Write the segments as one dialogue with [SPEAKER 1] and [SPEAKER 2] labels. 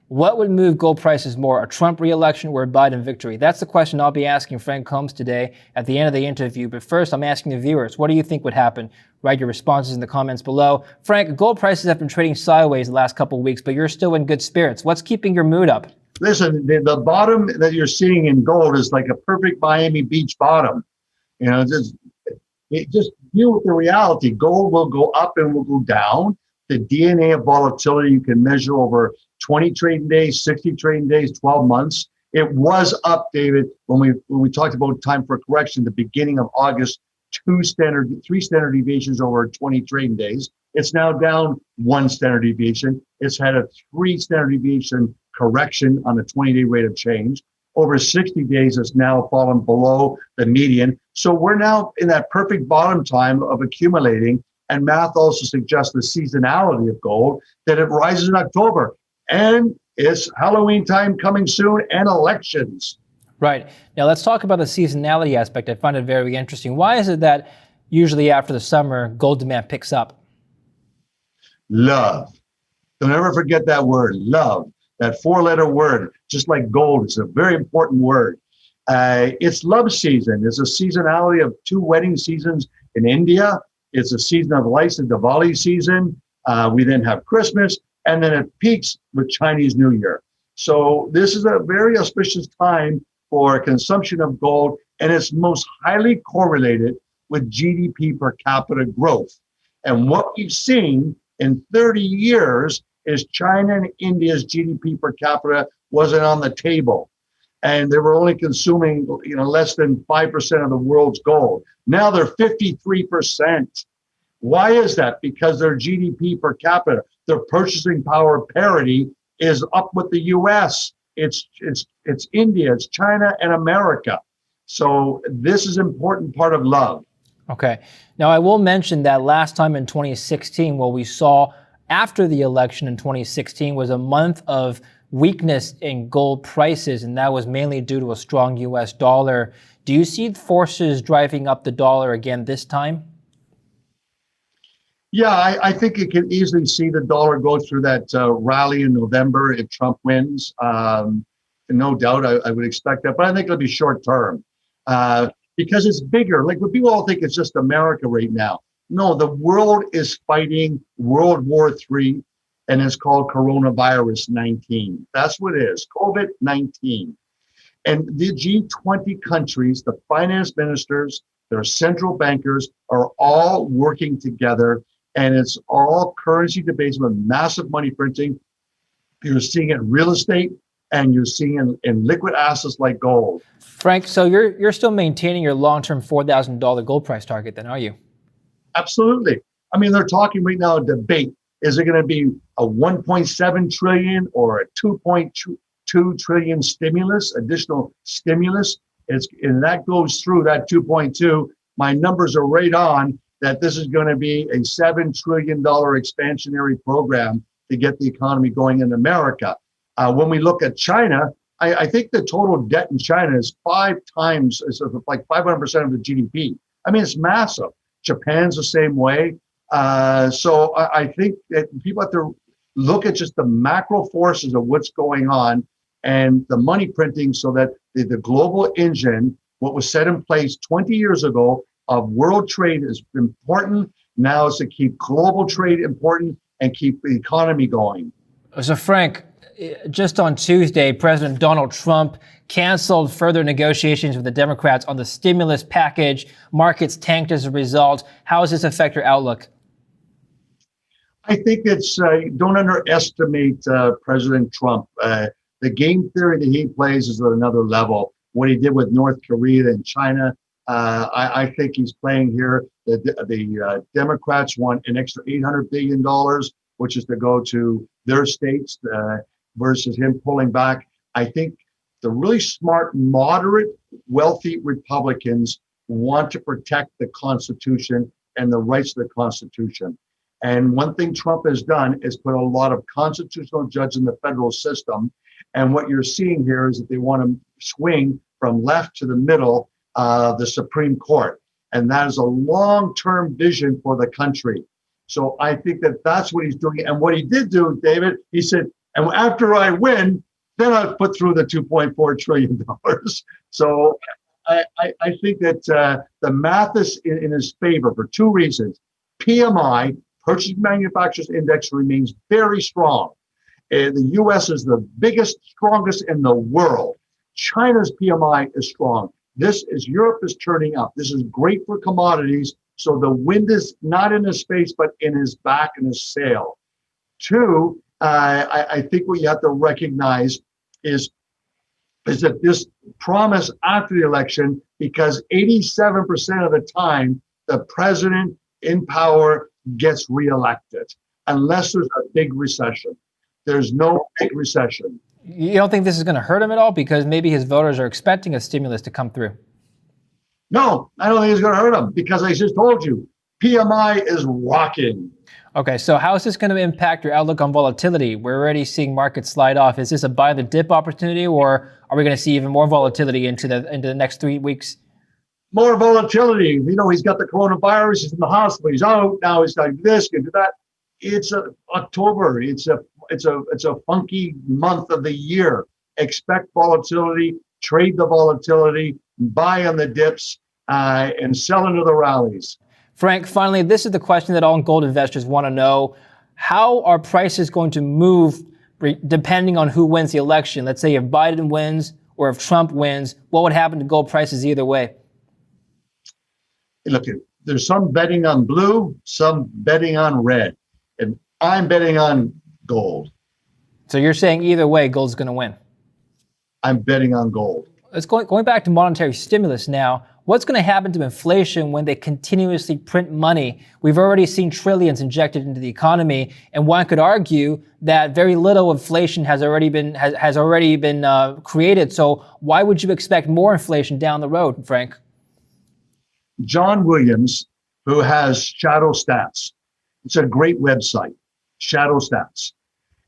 [SPEAKER 1] What would move gold prices more, a Trump re-election or a Biden victory? That's the question I'll be asking Frank Holmes today at the end of the interview. But first, I'm asking the viewers, what do you think would happen? Write your responses in the comments below. Frank, gold prices have been trading sideways the last couple of weeks, but you're still in good spirits. What's keeping your mood up?
[SPEAKER 2] Listen, the bottom that you're seeing in gold is like a perfect Miami Beach bottom. You know, just deal with the reality. Gold will go up and will go down. The DNA of volatility you can measure over 20 trading days, 60 trading days, 12 months. It was up, David, when we talked about time for correction, the beginning of August, three standard deviations over 20 trading days. It's now down one standard deviation. It's had a 3 standard deviation correction on the 20-day rate of change. Over 60 days, it's now fallen below the median. So we're now in that perfect bottom time of accumulating. And math also suggests the seasonality of gold, that it rises in October. And it's Halloween time coming soon and elections.
[SPEAKER 1] Right. Now let's talk about the seasonality aspect. I find it very interesting. Why is it that usually after the summer, gold demand picks up?
[SPEAKER 2] Love. Don't ever forget that word, love. That 4-letter word, just like gold, it's a very important word. It's love season. It's a seasonality of 2 wedding seasons in India. It's a season of lights, the Diwali season. We then have Christmas, and then it peaks with Chinese New Year. So this is a very auspicious time for consumption of gold, and it's most highly correlated with GDP per capita growth. And what we've seen in 30 years is China and India's GDP per capita wasn't on the table. And they were only consuming, less than 5% of the world's gold. Now they're 53%. Why is that? Because their GDP per capita, their purchasing power parity is up with the US. It's India, it's China and America. So this is an important part of love.
[SPEAKER 1] Okay. Now I will mention that last time in 2016, what we saw after the election in 2016 was a month of weakness in gold prices, and that was mainly due to a strong US dollar. Do you see forces driving up the dollar again this time?
[SPEAKER 2] Yeah, I think you can easily see the dollar go through that rally in November if Trump wins. No doubt, I would expect that, but I think it'll be short term because it's bigger. Like when people all think it's just America right now. No, the world is fighting World War III, and it's called coronavirus 19. That's what it is, COVID-19. And the G20 countries, the finance ministers, their central bankers are all working together, and it's all currency debasement, massive money printing. You're seeing it in real estate, and you're seeing it in liquid assets like gold.
[SPEAKER 1] Frank, so you're still maintaining your long-term $4,000 gold price target then, are you?
[SPEAKER 2] Absolutely. I mean, they're talking right now a debate. Is it going to be a 1.7 trillion or a 2.2 trillion stimulus, additional stimulus? And that goes through that 2.2. My numbers are right on that this is going to be a $7 trillion expansionary program to get the economy going in America. When we look at China, I think the total debt in China is 5 times, it's like 500% of the GDP. I mean, it's massive. Japan's the same way. So I think that people have to look at just the macro forces of what's going on and the money printing so that the global engine, what was set in place 20 years ago of world trade is important. Now is to keep global trade important and keep the economy going.
[SPEAKER 1] So Frank, just on Tuesday, President Donald Trump canceled further negotiations with the Democrats on the stimulus package. Markets tanked as a result. How does this affect your outlook?
[SPEAKER 2] I think it's, don't underestimate President Trump. The game theory that he plays is at another level. What he did with North Korea and China, I think he's playing here. The Democrats want an extra $800 billion, which is to go to their states versus him pulling back. I think the really smart, moderate, wealthy Republicans want to protect the Constitution and the rights of the Constitution. And one thing Trump has done is put a lot of constitutional judges in the federal system. And what you're seeing here is that they want to swing from left to the middle, the Supreme Court. And that is a long-term vision for the country. So I think that that's what he's doing. And what he did do, David, he said, And after I win, then I'll put through the $2.4 trillion. So I think that the math is in his favor for two reasons. PMI, Purchasing Manufacturers Index, remains very strong. The U.S. is the biggest, strongest in the world. China's PMI is strong. Europe is turning up. This is great for commodities. So the wind is not in his face, but in his back and his sail. Two, I think what you have to recognize is that this promise after the election, because 87% of the time, the president in power gets reelected, unless there's a big recession. There's no big recession.
[SPEAKER 1] You don't think this is going to hurt him at all because maybe his voters are expecting a stimulus to come through?
[SPEAKER 2] No, I don't think it's going to hurt him because I just told you, PMI is rocking.
[SPEAKER 1] Okay, so how is this going to impact your outlook on volatility? We're already seeing markets slide off. Is this a buy the dip opportunity, or are we going to see even more volatility into the next 3 weeks?
[SPEAKER 2] More volatility. You know, he's got the coronavirus. He's in the hospital. He's out now. He's like this, do that. It's October. It's a funky month of the year. Expect volatility. Trade the volatility. Buy on the dips and sell into the rallies.
[SPEAKER 1] Frank, finally, this is the question that all gold investors want to know. How are prices going to move depending on who wins the election? Let's say if Biden wins or if Trump wins, what would happen to gold prices either way?
[SPEAKER 2] Look, there's some betting on blue, some betting on red, and I'm betting on gold.
[SPEAKER 1] So you're saying either way, gold's going to win?
[SPEAKER 2] I'm betting on gold.
[SPEAKER 1] Let's going back to monetary stimulus now. What's going to happen to inflation when they continuously print money? We've already seen trillions injected into the economy, and one could argue that very little inflation has already been created. So why would you expect more inflation down the road, Frank?
[SPEAKER 2] John Williams, who has Shadow Stats, it's a great website, Shadow Stats,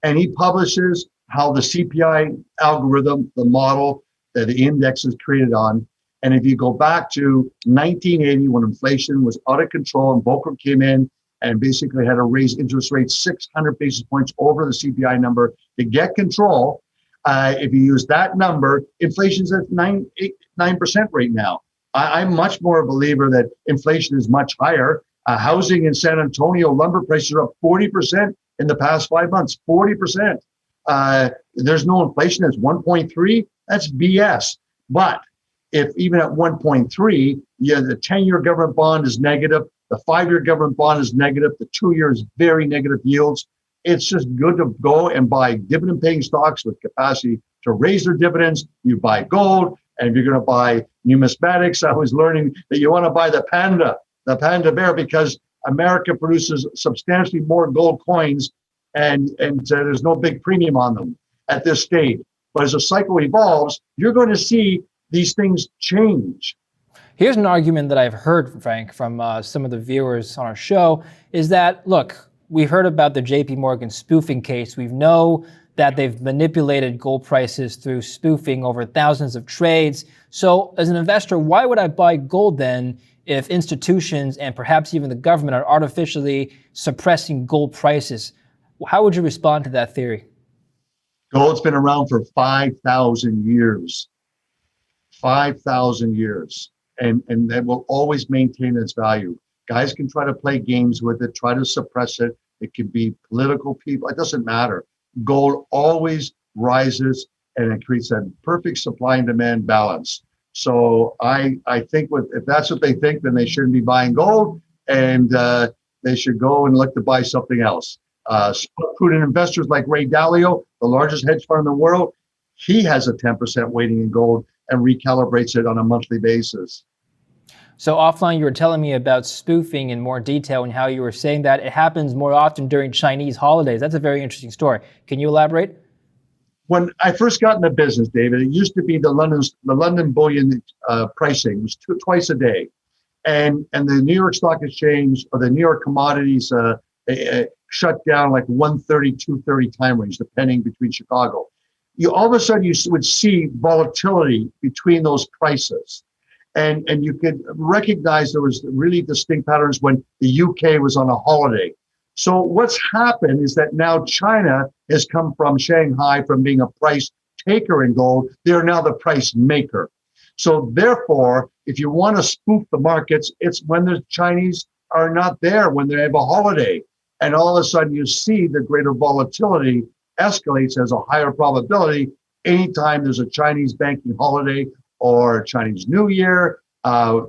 [SPEAKER 2] and he publishes how the CPI algorithm, the model that the index is created on. And if you go back to 1980, when inflation was out of control and Volcker came in and basically had to raise interest rates 600 basis points over the CPI number to get control, if you use that number, inflation's at 9% right now. I'm much more a believer that inflation is much higher. Housing in San Antonio, lumber prices are up 40% in the past 5 months, 40%. There's no inflation, it's 1.3, that's BS. But if even at 1.3, the 10-year government bond is negative, the 5-year government bond is negative, the 2-year is very negative yields, it's just good to go and buy dividend-paying stocks with capacity to raise their dividends. You buy gold, and if you're going to buy numismatics, I was learning that you want to buy the panda bear, because America produces substantially more gold coins, and there's no big premium on them at this stage. But as the cycle evolves, you're going to see these things change.
[SPEAKER 1] Here's an argument that I've heard, Frank, from some of the viewers on our show, is that, look, we heard about the JP Morgan spoofing case. We know that they've manipulated gold prices through spoofing over thousands of trades. So as an investor, why would I buy gold then if institutions and perhaps even the government are artificially suppressing gold prices? How would you respond to that theory?
[SPEAKER 2] Gold's been around for 5,000 years. 5,000 years. And that will always maintain its value. Guys can try to play games with it, try to suppress it. It could be political people. It doesn't matter. Gold always rises, and it creates a perfect supply and demand balance. So I think if that's what they think, then they shouldn't be buying gold, and they should go and look to buy something else. Prudent investors like Ray Dalio, the largest hedge fund in the world, he has a 10% weighting in gold and recalibrates it on a monthly basis.
[SPEAKER 1] So offline, you were telling me about spoofing in more detail and how you were saying that it happens more often during Chinese holidays. That's a very interesting story. Can you elaborate?
[SPEAKER 2] When I first got into business, David, it used to be the London bullion pricing was twice a day, and the New York Stock Exchange or the New York commodities shut down like 1:30, 2:30 time range, depending between Chicago. All of a sudden you would see volatility between those prices. And you could recognize there was really distinct patterns when the UK was on a holiday. So what's happened is that now China has come from Shanghai from being a price taker in gold. They're now the price maker. So therefore, if you want to spoof the markets, it's when the Chinese are not there, when they have a holiday. And all of a sudden you see the greater volatility escalates as a higher probability anytime there's a Chinese banking holiday or Chinese New Year.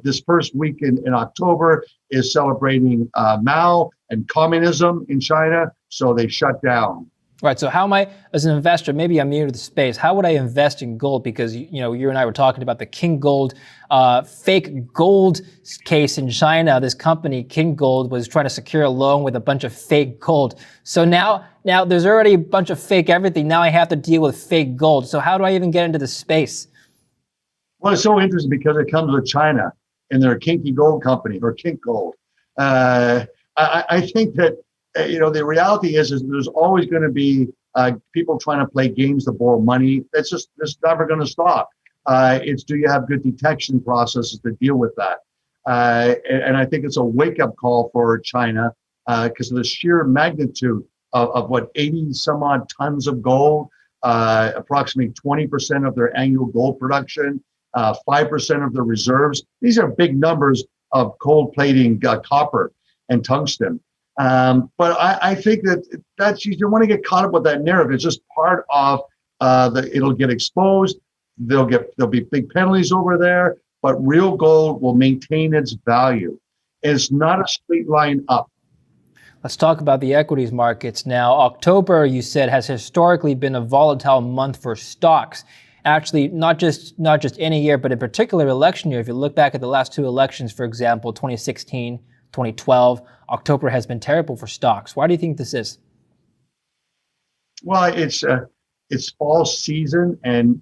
[SPEAKER 2] This first week in October is celebrating Mao and communism in China, so they shut down.
[SPEAKER 1] Right. So how am I, as an investor, maybe I'm new to the space, how would I invest in gold? Because, you and I were talking about the King Gold, fake gold case in China. This company, King Gold, was trying to secure a loan with a bunch of fake gold. So now there's already a bunch of fake everything. Now I have to deal with fake gold. So how do I even get into the space?
[SPEAKER 2] Well, it's so interesting because it comes with China and their Kinky Gold company or Kink Gold. I think that the reality is there's always going to be people trying to play games to borrow money. It's never going to stop. It's do you have good detection processes to deal with that? And I think it's a wake up call for China because of the sheer magnitude of what 80 some odd tons of gold, approximately 20% of their annual gold production, 5% of their reserves. These are big numbers of cold plating copper and tungsten. But I think that's you don't want to get caught up with that narrative. It's just part of it'll get exposed. There'll be big penalties over there, but real gold will maintain its value. It's not a straight line up.
[SPEAKER 1] Let's talk about the equities markets now. October, you said, has historically been a volatile month for stocks. Actually, not just any year, but in particular election year. If you look back at the last two elections, for example, 2016, 2012, October has been terrible for stocks. Why do you think this is?
[SPEAKER 2] Well, it's fall season, and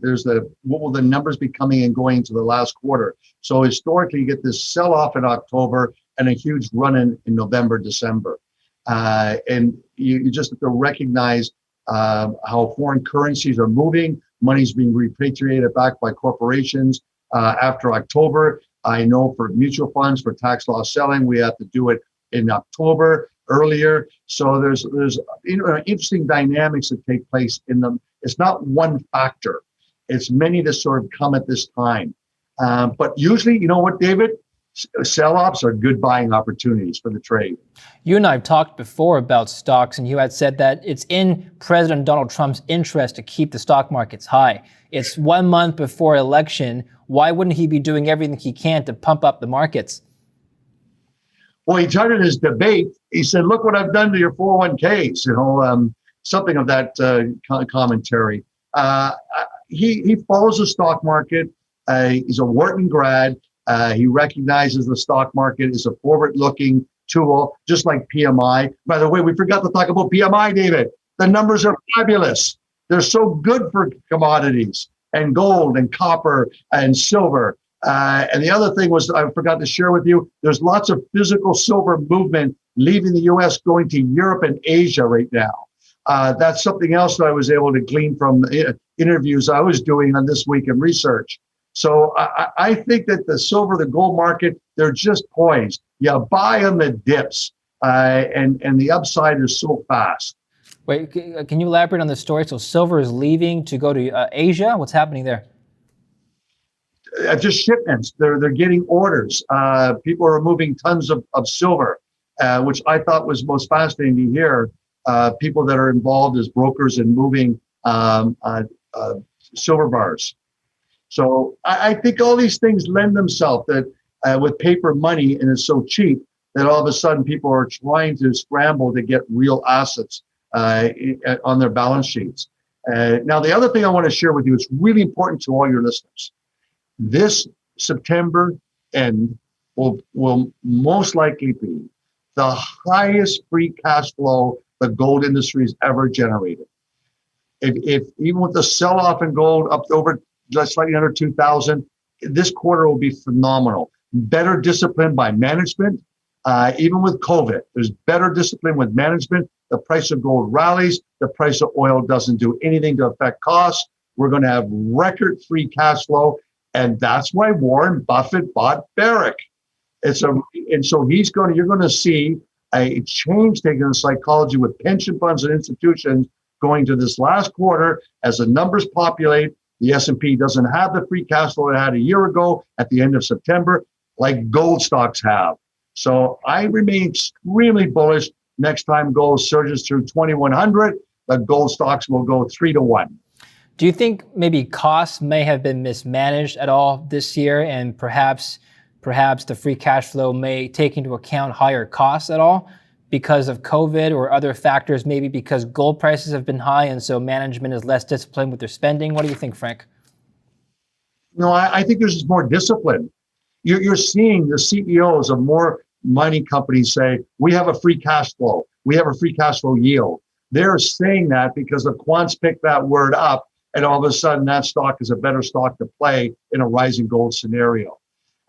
[SPEAKER 2] what will the numbers be coming and going into the last quarter? So historically, you get this sell-off in October and a huge run in November, December. And you just have to recognize how foreign currencies are moving. Money's being repatriated back by corporations after October. I know for mutual funds, for tax loss selling, we have to do it in October earlier. So there's interesting dynamics that take place in them. It's not one factor. It's many that sort of come at this time. But usually, you know what, David? Sell-offs are good buying opportunities for the trade.
[SPEAKER 1] You and I have talked before about stocks, and you had said that it's in President Donald Trump's interest to keep the stock markets high. It's 1 month before election. Why wouldn't he be doing everything he can to pump up the markets?
[SPEAKER 2] Well, he tried in his debate. He said, "Look what I've done to your 401ks." Something of that commentary. He follows the stock market. He's a Wharton grad. He recognizes the stock market is a forward-looking tool, just like PMI. By the way, we forgot to talk about PMI, David. The numbers are fabulous. They're so good for commodities and gold and copper and silver. And the other thing was I forgot to share with you, there's lots of physical silver movement leaving the U.S. going to Europe and Asia right now. That's something else that I was able to glean from interviews I was doing on This Week in Research. So I think that the silver, the gold market, they're just poised. You buy on the dips, and the upside is so fast.
[SPEAKER 1] Wait, can you elaborate on the story? So silver is leaving to go to Asia? What's happening there?
[SPEAKER 2] Just shipments. They're getting orders. People are moving tons of silver, which I thought was most fascinating to hear. People that are involved as brokers in moving silver bars. So I think all these things lend themselves that with paper money, and it's so cheap that all of a sudden people are trying to scramble to get real assets on their balance sheets. Now, the other thing I want to share with you is really important to all your listeners. This September end will most likely be the highest free cash flow the gold industry has ever generated. If even with the sell-off in gold up to over slightly under 2,000, this quarter will be phenomenal. Better discipline by management, even with COVID. There's better discipline with management. The price of gold rallies. The price of oil doesn't do anything to affect costs. We're going to have record free cash flow, and that's why Warren Buffett bought Barrick. And so you're going to see a change taking in psychology with pension funds and institutions going to this last quarter as the numbers populate. The S&P doesn't have the free cash flow it had a year ago at the end of September, like gold stocks have. So I remain extremely bullish. Next time gold surges through 2,100, the gold stocks will go 3-1.
[SPEAKER 1] Do you think maybe costs may have been mismanaged at all this year, and perhaps the free cash flow may take into account higher costs at all because of COVID or other factors, maybe because gold prices have been high and so management is less disciplined with their spending? What do you think, Frank?
[SPEAKER 2] No, I think there's just more discipline. You're seeing the CEOs of more mining companies say, we have a free cash flow. We have a free cash flow yield. They're saying that because the quants picked that word up, and all of a sudden that stock is a better stock to play in a rising gold scenario.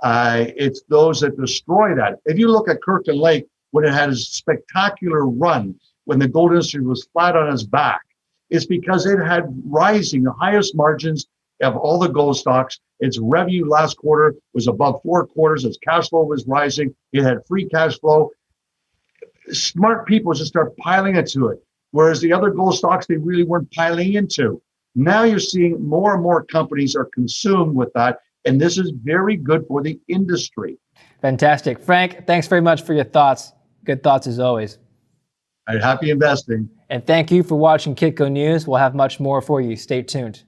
[SPEAKER 2] It's those that destroy that. If you look at Kirkland Lake, when it had a spectacular run, when the gold industry was flat on its back, it's because it had rising, the highest margins of all the gold stocks. Its revenue last quarter was above 4 quarters. Its cash flow was rising. It had free cash flow. Smart people just start piling into it, whereas the other gold stocks, they really weren't piling into. Now you're seeing more and more companies are consumed with that, and this is very good for the industry.
[SPEAKER 1] Fantastic. Frank, thanks very much for your thoughts. Good thoughts as always.
[SPEAKER 2] Happy investing.
[SPEAKER 1] And thank you for watching Kitco News. We'll have much more for you. Stay tuned.